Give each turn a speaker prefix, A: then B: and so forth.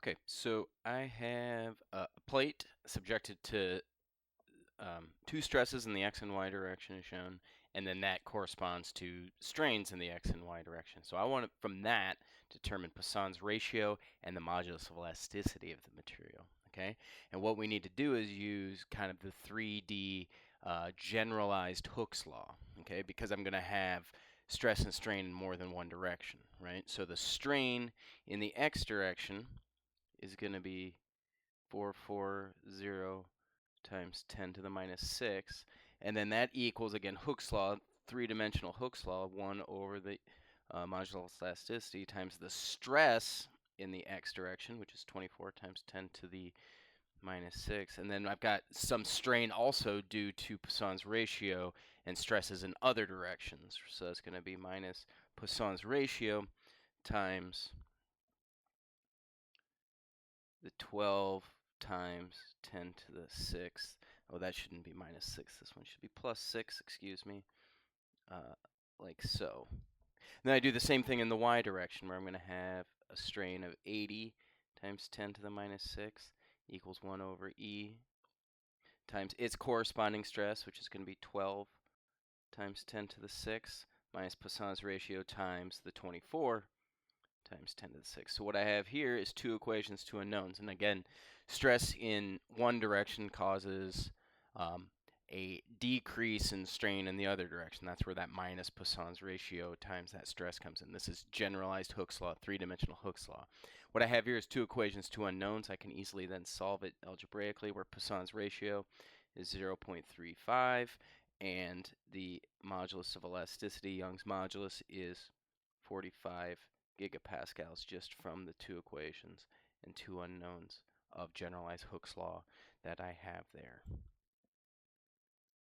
A: Okay, so I have a plate subjected to two stresses in the x and y direction as shown, and then that corresponds to strains in the x and y direction. So I want to, from that, determine Poisson's ratio and the modulus of elasticity of the material. Okay, and what we need to do is use kind of the 3D generalized Hooke's law. Okay, because I'm going to have stress and strain in more than one direction, right? So the strain in the x direction is going to be 440 times 10 to the minus 6. And then that equals, again, Hooke's law, three-dimensional Hooke's law, 1 over the modulus elasticity times the stress in the x direction, which is 24 times 10 to the minus 6. And then I've got some strain also due to Poisson's ratio and stresses in other directions. So it's going to be minus Poisson's ratio times the 12 times 10 to the 6th. Oh, that shouldn't be minus 6. This one should be plus 6, excuse me, like so. Then I do the same thing in the y direction, where I'm going to have a strain of 80 times 10 to the minus 6 equals 1 over e times its corresponding stress, which is going to be 12 times 10 to the 6 minus Poisson's ratio times the 24 times 10 to the 6. So what I have here is two equations, two unknowns. And again, stress in one direction causes a decrease in strain in the other direction. That's where that minus Poisson's ratio times that stress comes in. This is generalized Hooke's law, three-dimensional Hooke's law. What I have here is two equations, two unknowns. I can easily then solve it algebraically, where Poisson's ratio is 0.35 and the modulus of elasticity, Young's modulus, is 45 gigapascals, just from the two equations and two unknowns of generalized Hooke's law that I have there.